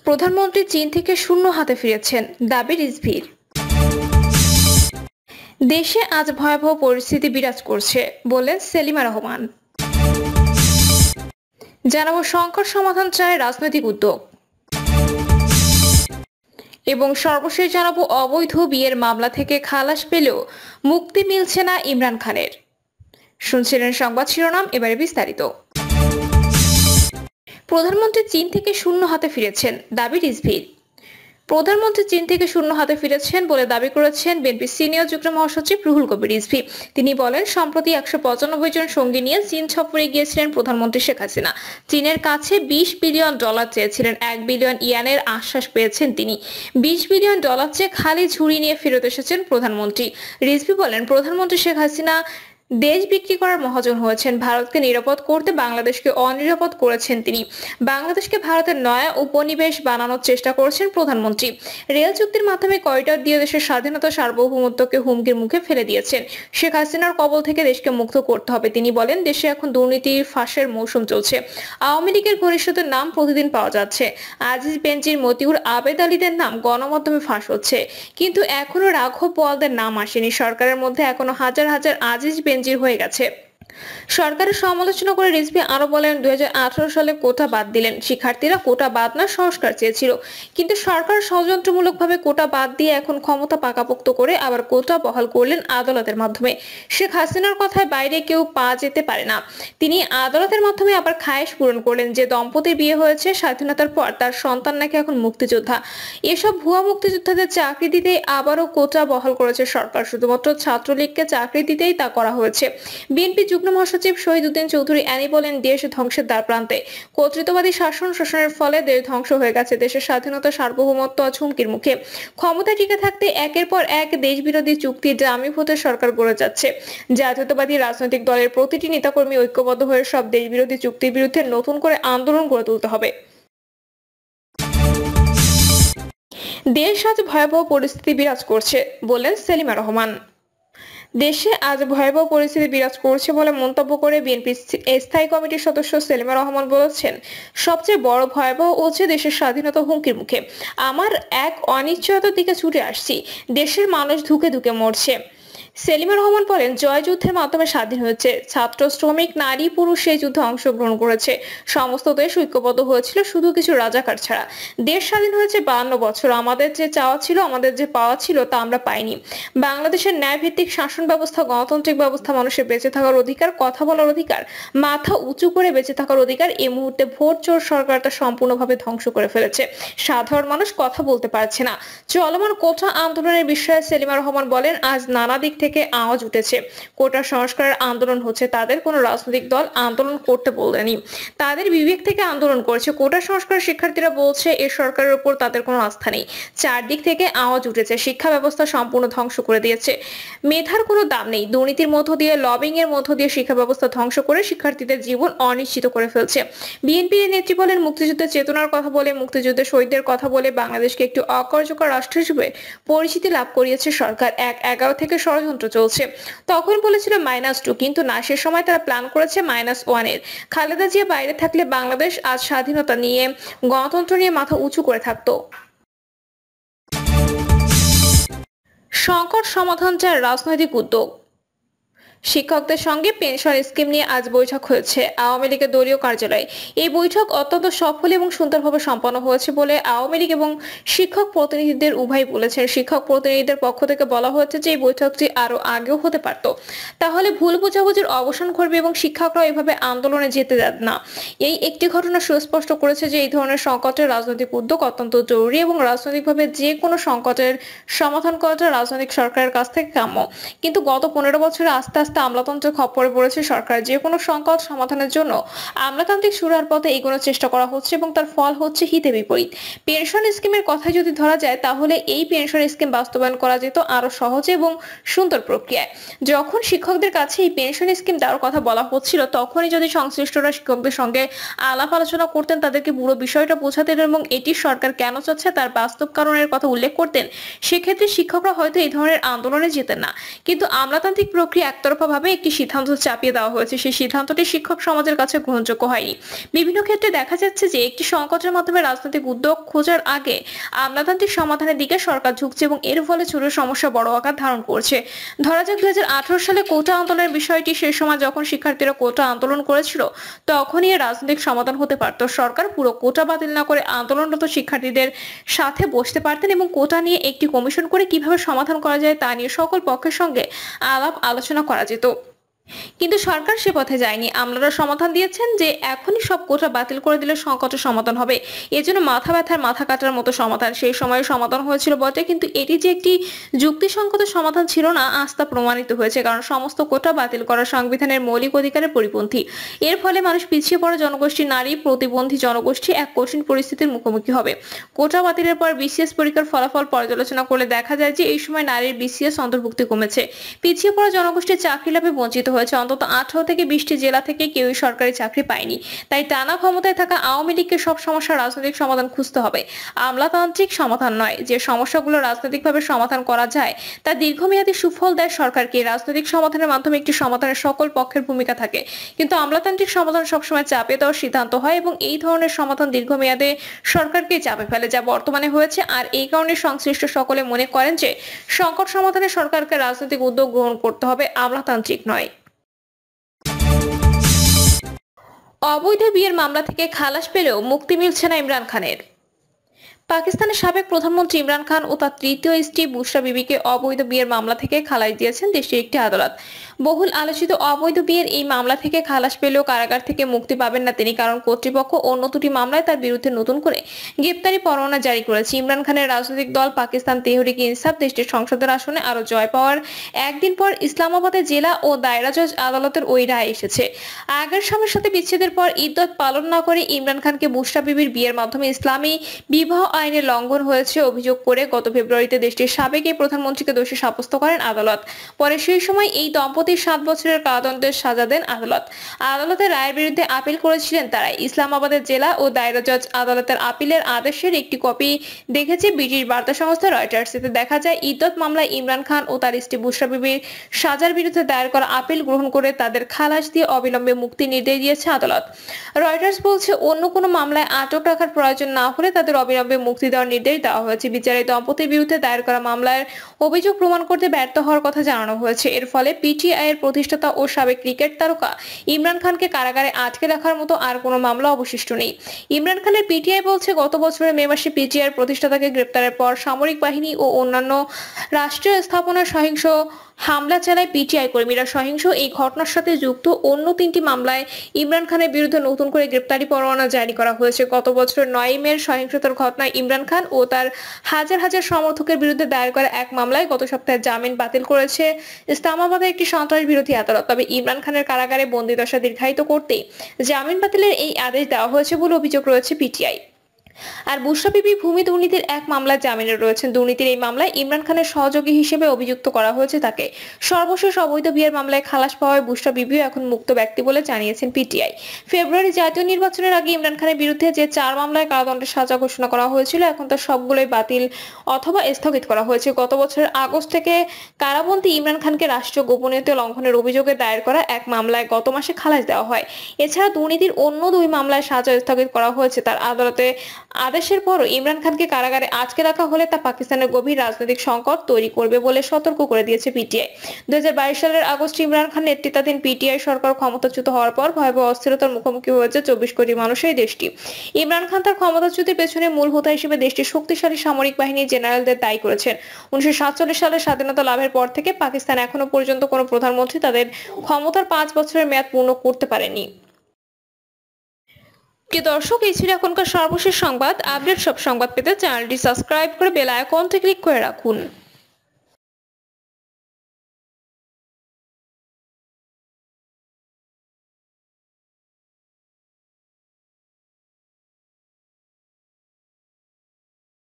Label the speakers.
Speaker 1: প্রধানমন্ত্রী চীন থেকে শূন্য হাতে ফিরেছেন, দাবি রিজভির। দেশে আজ ভয়াবহ পরিস্থিতি বিরাজ করছে বললেন সেলিমা রহমান। জানাবো সংকট সমাধান চায় রাজনৈতিক উদ্যোগ এবং সর্বশেষ জানাবো অবৈধ বিয়ের মামলা থেকে খালাস পেলেও মুক্তি মিলছে না ইমরান খানের। শুনছিলেন সংবাদ শিরোনাম, এবারে বিস্তারিত। প্রধানমন্ত্রী চীন থেকে শূন্য হাতে ফিরেছেন, দাবি রিজভির। প্রধানমন্ত্রী চীন থেকে শূন্য হাতে ফিরেছেন বলে দাবি করেছেন বিএনপি সিনিয়র যুগ্ম মহাসচিব রুহুল কবির রিজভী। তিনি বলেন, সম্প্রতি 195 জন সঙ্গী নিয়ে চীন সফরে গিয়েছিলেন প্রধানমন্ত্রী শেখ হাসিনা। চীনের কাছে $20 বিলিয়ন চেয়েছিলেন, $1 বিলিয়ন ইয়েনের আশ্বাস পেয়েছেন তিনি। $20 বিলিয়ন চেয়ে খালি ঝুড়ি নিয়ে ফেরত এসেছেন প্রধানমন্ত্রী। রিজভী বলেন, প্রধানমন্ত্রী শেখ হাসিনা দেশ বিক্রি করার মহাজন হয়েছেন। ভারতকে নিরাপদ করতে বাংলাদেশকে অনিরাপদ করেছেন তিনি। বাংলাদেশকে ভারতের নয়া উপনিবেশ বানানোর চেষ্টা করেছেন প্রধানমন্ত্রী। রেল চুক্তির মাধ্যমে করিডর দিয়ে দেশের স্বাধীনতা সার্বভৌমত্বকে হুমকির মুখে ফেলে দিয়েছেন। শেখ হাসিনার কবল থেকে দেশকে মুক্ত করতে হবে। তিনি বলেন, দেশে এখন দুর্নীতির ফাঁসের মৌসুম চলছে। আওয়ামী লীগের ঘনিষ্ঠদের নাম প্রতিদিন পাওয়া যাচ্ছে। আজিজ বেনজির, মতিউর, আবেদ আলীদের নাম গণমাধ্যমে ফাঁস হচ্ছে, কিন্তু এখনো রাঘব বোয়ালদের নাম আসেনি। সরকারের মধ্যে এখনো হাজার হাজার আজিজ হয়ে গেছে। সরকারের সমালোচনা করে রিজভী আরো বলেন, 2018 সালে কোটা বাদ দিলেন। শিক্ষার্থীরা কোটা বাদ না সংস্কার চেয়েছিল, কিন্তু সরকার ষড়যন্ত্রমূলকভাবে কোটা বাদ দিয়ে এখন ক্ষমতা পাকাপোক্ত করে আবার কোটা বহাল করলেন আদালতের মাধ্যমে। শেখ হাসিনার কথায় বাইরে কেউ পা যেতে পারে না। তিনি আদালতের মাধ্যমে আবার খায়েশ পূরণ করলেন যে দম্পতির বিয়ে হয়েছে স্বাধীনতার পর, তার সন্তান নাকি এখন মুক্তিযোদ্ধা। এসব ভুয়া মুক্তিযোদ্ধাদের চাকরি দিতেই আবারও কোটা বহাল করেছে সরকার। শুধুমাত্র ছাত্রলীগকে চাকরি দিতেই তা করা হয়েছে। বিএনপি যুগ্ম মহাসচিব শহীদউদ্দিন চৌধুরী অ্যানি বলেন, দেশ ধ্বংসের দ্বারপ্রান্তে। কর্তৃত্ববাদী শোষণের ফলে দেশ ধ্বংস হয়ে গেছে। দেশের স্বাধীনতা সার্বভৌমত্ব আজ হুমকির মুখে। ক্ষমতায় টিকে থাকতে একের পর এক দেশবিরোধী চুক্তির জামিভূত সরকার গড়ে যাচ্ছে। জাতীয়তাবাদী রাজনৈতিক দলের প্রতিটি নেতাকর্মী ঐক্যবদ্ধ হয়ে সব দেশবিরোধী চুক্তির বিরুদ্ধে নতুন করে আন্দোলন গড়ে তুলতে হবে। দেশ আজ ভয়াবহ পরিস্থিতি বিরাজ করছে বললেন সেলিমা রহমান। দেশে আজ ভয়াবহ পরিস্থিতি বিরাজ করছে বলে মন্তব্য করে বিএনপি স্থায়ী কমিটির সদস্য সেলিমা রহমান বলেছেন, সবচেয়ে বড় ভয়াবহ হচ্ছে দেশের স্বাধীনতা হুমকির মুখে। আমার এক অনিশ্চয়তার দিকে ছুটে আসছি। দেশের মানুষ ধুকে ধুকে মরছে। সেলিমা রহমান বলেন, জয় যুদ্ধের মাধ্যমে স্বাধীন হয়েছে। ছাত্র, শ্রমিক, নারী, পুরুষ সেই যুদ্ধে অংশগ্রহণ করেছে। সমস্ত দেশ ঐক্যবদ্ধ হয়েছিল, শুধু কিছু রাজাকার ছাড়া। দেশ স্বাধীন হয়েছে 52 বছর। আমাদের যে চাওয়া ছিল, আমাদের যে পাওয়া ছিল, তা আমরা পাইনি। বাংলাদেশের ন্যায়ভিত্তিক শাসন ব্যবস্থা, গণতান্ত্রিক ব্যবস্থা, মানুষের বেঁচে থাকার অধিকার, কথা বলার অধিকার, মাথা উঁচু করে বেঁচে থাকার অধিকার, এই মুহূর্তে ভোট চোর সরকার তা সম্পূর্ণভাবে ধ্বংস করে ফেলেছে। সাধারণ মানুষ কথা বলতে পারছে না। চলমান কোটা আন্দোলনের বিষয়ে সেলিমা রহমান বলেন, আজ নানা দিক থেকে আওয়াজ উঠেছে। কোটা সংস্কারের আন্দোলন হচ্ছে। তাদের কোনো রাজনৈতিক দল আন্দোলন করতে বলেনি, তাদের বিবেক থেকে আন্দোলন করেছে। কোটা সংস্কার শিক্ষার্থীরা বলছে এ সরকারের উপর তাদের কোনো আস্থা নেই। চারদিক থেকে আওয়াজ উঠেছে। শিক্ষা ব্যবস্থা সম্পূর্ণ ধ্বংস করে দিয়েছে। মেধার কোনো দাম নেই। দুর্নীতির মধ্য দিয়ে, লবিং এর মধ্য দিয়ে শিক্ষা ব্যবস্থা ধ্বংস করে শিক্ষার্থীদের জীবন অনিশ্চিত করে ফেলছে। বিএনপির নেত্রী বলেন, মুক্তিযুদ্ধের চেতনার কথা বলে, মুক্তিযুদ্ধের শহীদদের কথা বলে বাংলাদেশকে একটি অকার্যকর রাষ্ট্র হিসেবে পরিচিতি লাভ করিয়েছে সরকার। 11 থেকে ষড়যন্ত্র চলছে। তখন বলেছিল -2, কিন্তু না, সে সময় তারা প্ল্যান করেছে -1 এর। খালেদা জিয়া বাইরে থাকলে বাংলাদেশ আজ স্বাধীনতা নিয়ে, গণতন্ত্র নিয়ে মাথা উঁচু করে থাকতো। সংকট সমাধান চায় রাজনৈতিক উদ্যোগ। শিক্ষকদের সঙ্গে পেনশন স্কিম নিয়ে আজ বৈঠক হয়েছে আওয়ামী লীগের দলীয় কার্যালয়ে। এই বৈঠক অত্যন্ত সফল এবং সুন্দরভাবে সম্পন্ন হয়েছে বলে আওয়ামী লীগ এবং শিক্ষক প্রতিনিধিদের উভয় বলেছেন। শিক্ষক প্রতিনিধিদের পক্ষ থেকে বলা হয়েছে যে এই বৈঠকটি আরো আগেও হতে পারত, তাহলে ভুল বোঝাবুঝির অবসান ঘটবে এবং শিক্ষকরা এভাবে আন্দোলনে যেতে দেন না। এই একটি ঘটনা সুস্পষ্ট করেছে যে এই ধরনের সংকটের রাজনৈতিক উদ্যোগ অত্যন্ত জরুরি এবং রাজনৈতিকভাবে যে কোনো সংকটের সমাধান করাটা রাজনৈতিক সরকারের কাছ থেকে কাম্য। কিন্তু গত 15 বছরে আস্তে আস্তে আমলাতন্ত্রের খপ্পরে পড়েছে সরকার। যে কোনো সংকট সমাধানের জন্য আমলাতান্ত্রিক সুরার পথে এগোনোর চেষ্টা করা হচ্ছে এবং তার ফল হচ্ছে হিতে বিপরীত। পেনশন স্কিমের কথা যদি ধরা যায়, তাহলে এই পেনশন স্কিম বাস্তবায়ন করা যেত আরো সহজে এবং সুন্দর প্রক্রিয়ায়। যখন শিক্ষকদের কাছে এই পেনশন স্কিম দেওয়ার কথা বলা হচ্ছিল, তখনই যদি সংশ্লিষ্টরা শিক্ষকদের সঙ্গে আলাপ আলোচনা করতেন, তাদেরকে পুরো বিষয়টা বোঝাতেন এবং এটি সরকার কেন চাচ্ছে তার বাস্তব কারণের কথা উল্লেখ করতেন, সেক্ষেত্রে শিক্ষকরা হয়তো এই ধরনের আন্দোলনে যেতেন না। কিন্তু আমলাতান্ত্রিক প্রক্রিয়া একতরফা একতরফাভাবে একটি সিদ্ধান্ত চাপিয়ে দেওয়া হয়েছে, সেই সিদ্ধান্তটি শিক্ষক সমাজের কাছে গ্রহণযোগ্য হয়নি। বিভিন্ন ক্ষেত্রে দেখা যাচ্ছে যে একটি সংকটের মাধ্যমে রাজনৈতিক উদ্যোগ খোঁজার আগে আমলাতান্ত্রিক সমাধানের দিকে সরকার ঝুঁকছে এবং এর ফলে ছোট সমস্যা বড় আকার ধারণ করছে। ধরা যাক 2018 সালে কোটা আন্দোলনের বিষয়টি, সেই সময় যখন শিক্ষার্থীরা কোটা আন্দোলন করেছিল তখনই এর রাজনৈতিক সমাধান হতে পারত। সরকার পুরো কোটা বাতিল না করে আন্দোলনরত শিক্ষার্থীদের সাথে বসতে পারতেন এবং কোটা নিয়ে একটি কমিশন করে কিভাবে সমাধান করা যায় তা নিয়ে সকল পক্ষের সঙ্গে আলাপ আলোচনা করা যেত। কিন্তু সরকার সে পথে যায়নি। আমলারা সমাধান দিয়েছেন যে এখনই সব কোটা বাতিল করে দিলে সংকটের সমাধান হবে, এজন্য মাথা ব্যথার মাথা কাটার মতো সমাধান। সেই সময়ে সমাধান হয়েছিল বটে, কিন্তু এটি যে একটি যুক্তিসঙ্গত সমাধান ছিল না আজ তা প্রমাণিত হয়েছে, কারণ সমস্ত কোটা বাতিল করা সংবিধানের মৌলিক অধিকারের পরিপন্থী। এর ফলে মানুষ, পিছিয়ে পড়া জনগোষ্ঠী, নারী, প্রতিবন্ধী জনগোষ্ঠী এক কঠিন পরিস্থিতির মুখোমুখি হবে। কোটা বাতিলের পর বিসিএস পরীক্ষার ফলাফল পর্যালোচনা করলে দেখা যায় যে এই সময় নারীর বিসিএস অন্তর্ভুক্তি কমেছে। পিছিয়ে পড়া জনগোষ্ঠীর চাকরি লাভে বঞ্চিত হয়েছে। অন্তত 18 থেকে 20টি জেলা থেকে কেউই সরকারি চাকরি পায়নি। তাই টানা ক্ষমতায় থাকা আওয়ামী লীগকে সব সমস্যার রাজনৈতিক সমাধান খুঁজতে হবে, আমলাতান্ত্রিক সমাধান নয়। যে সমস্যাগুলো রাজনৈতিকভাবে সমাধান করা যায় তা দীর্ঘমেয়াদী সুফল দেয় সরকারকে। রাজনৈতিক সমাধানের মাধ্যমে একটি সমাধানের সকল পক্ষের ভূমিকা থাকে, কিন্তু আমলাতান্ত্রিক সমাধান সবসময় চাপে দেওয়ার সিদ্ধান্ত হয় এবং এই ধরনের সমাধান দীর্ঘমেয়াদে সরকারকে চাপে ফেলে, যা বর্তমানে হয়েছে। আর এই কারণে সংশ্লিষ্ট সকলে মনে করেন যে সংকট সমাধানে সরকারকে রাজনৈতিক উদ্যোগ গ্রহণ করতে হবে, আমলাতান্ত্রিক নয়। অবৈধ বিয়ের মামলা থেকে খালাস পেলেও মুক্তি মিলছে না ইমরান খানের। পাকিস্তানের সাবেক প্রধানমন্ত্রী ইমরান খান ও তার তৃতীয় স্ত্রী বুশরা বিবিকে অবৈধ বিয়ের মামলা থেকে খালাস দিয়েছেন দেশটির একটি আদালত। বহুল আলোচিত অবৈধ বিয়ের এই মামলা থেকে খালাস পেলেও কারাগার থেকে মুক্তি পাবেন না তিনি, কারণ কর্তৃপক্ষ অন্য দুটি মামলায় তার বিরুদ্ধে নতুন করে গ্রেপ্তারি পরোয়ানা জারি করেছে। ইমরান খানের রাজনৈতিক দল পাকিস্তান তেহরিক ইনসাফ দেশটির সংসদের আসনে আরো জয় পাওয়ার একদিন পর ইসলামাবাদের জেলা ও দায়রা জজ আদালতের ওই রায় এসেছে। আগের স্বামীর সাথে বিচ্ছেদের পর ইদ্দত পালন না করে ইমরান খানকে বুশরা বিবির বিয়ের মাধ্যমে ইসলামী বিবাহ আইনের লঙ্ঘন হয়েছে অভিযোগ করে গত ফেব্রুয়ারিতে দেশটির সাবেক এই প্রধানমন্ত্রীকে দোষী সাব্যস্ত করেন আদালত। পরে সেই সময় এই দম্পতির 7 বছরের কারাদণ্ডের সাজা দেন আদালত। আদালতের রায়ের বিরুদ্ধে আপিল করেছিলেন তারা। ইসলামাবাদের জেলা ও দায়রা জজ আদালতের আপিলের আদেশের একটি কপি দেখেছে ব্রিটিশ বার্তা সংস্থা রয়টার্স। এতে দেখা যায় ইদ্দত মামলায় ইমরান খান ও তার স্ত্রী বুশরা বিবির সাজার বিরুদ্ধে দায়ের করা আপিল গ্রহণ করে তাদের খালাস দিয়ে অবিলম্বে মুক্তি নির্দেশ দিয়েছে আদালত। রয়টার্স বলছে অন্য কোনো মামলায় আটক রাখার প্রয়োজন না হলে তাদের অবিলম্বে মুক্তি দেওয়ার নির্দেশ দেওয়া হয়েছে। বিচারে দম্পতির বিরুদ্ধে দায়ের করা মামলার অভিযোগ প্রমাণ করতে ব্যর্থ হওয়ার কথা জানানো হয়েছে। এর ফলে পিটিআই এর প্রতিষ্ঠাতা ও সাবেক ক্রিকেট তারকা ইমরান খানকে কারাগারে আটকে রাখার মতো আর কোনো মামলা অবশিষ্ট নেই। ইমরান খানের পিটিআই বলছে গত বছরের মে মাসে পিটিআই এর প্রতিষ্ঠাতাকে গ্রেপ্তারের পর সামরিক বাহিনী ও অন্যান্য রাষ্ট্রীয় স্থাপনার সহিংস হামলা চালায় পিটিআই কর্মীরা। সহিংস এই ঘটনার সাথে যুক্ত অন্য 3টি মামলায় ইমরান খানের বিরুদ্ধে নতুন করে গ্রেপ্তারি পরোয়ানা জারি করা হয়েছে। গত বছর 9 মে সহিংসতার ঘটনায় ইমরান খান ও তার হাজার হাজার সমর্থকের বিরুদ্ধে দায়ের করা এক মামলায় গত সপ্তাহে জামিন বাতিল করেছে ইসলামাবাদের একটি সন্ত্রাস বিরোধী আদালত। তবে ইমরান খানের কারাগারে বন্দিদশা দীর্ঘায়িত করতে জামিন বাতিলের এই আদেশ দেওয়া হয়েছে বলে অভিযোগ রয়েছে পিটিআই। আর বুশরা বিবি ভূমি দুর্নীতির এক মামলায় জামিনে রয়েছেন। দুর্নীতির এই মামলায় ইমরান খানের সহযোগী হিসেবে অভিযুক্ত করা হয়েছে তাকে। সর্বশেষ অবৈধ বিয়ের মামলায় খালাস পাওয়ায় বুশরা বিবিও এখন মুক্ত ব্যক্তি বলে জানিয়েছেন পিটিআই। ফেব্রুয়ারি জাতীয় নির্বাচনের আগে ইমরান খানের বিরুদ্ধে যে 4 মামলায় কারাদণ্ডের সাজা ঘোষণা করা হয়েছিল এখন তার সবগুলোই বাতিল অথবা স্থগিত করা হয়েছে। গত বছরের আগস্ট থেকে কারাবন্দী ইমরান খানকে রাষ্ট্রীয় গোপনীয়তা লঙ্ঘনের অভিযোগে দায়ের করা এক মামলায় গত মাসে খালাস দেওয়া হয়। এছাড়া দুর্নীতির অন্য 2 মামলায় সাজা স্থগিত করা হয়েছে। তার আদালতে আদেশের পরও ইমরান খানকে কারাগারে আটকে রাখা হলে তা পাকিস্তানের গভীর রাজনৈতিক সংকট তৈরি করবে বলে সতর্ক করে দিয়েছে পিটিআই। 2022 সালের আগস্টে ইমরান খান নেতৃত্বাধীন পিটিআই সরকার ক্ষমতাচ্যুত হওয়ার পর ভয়াবহ অস্থিরতার মুখোমুখি হয়েছে 24 কোটি মানুষের দেশটি। ইমরান খান তার ক্ষমতাচ্যুতির পেছনে মূল হোতা হিসেবে দেশটির শক্তিশালী সামরিক বাহিনীর জেনারেলদের দায়ী করেছেন। 1947 সালের স্বাধীনতা লাভের পর থেকে পাকিস্তান এখনো পর্যন্ত কোনো প্রধানমন্ত্রী তাদের ক্ষমতার 5 বছরের মেয়াদ পূর্ণ করতে পারেনি। প্রিয় দর্শক, এই ছিল এখনকার সর্বশেষ সংবাদ। আপডেট সব সংবাদ পেতে চ্যানেলটি সাবস্ক্রাইব করে বেল আইকনটি ক্লিক করে রাখুন।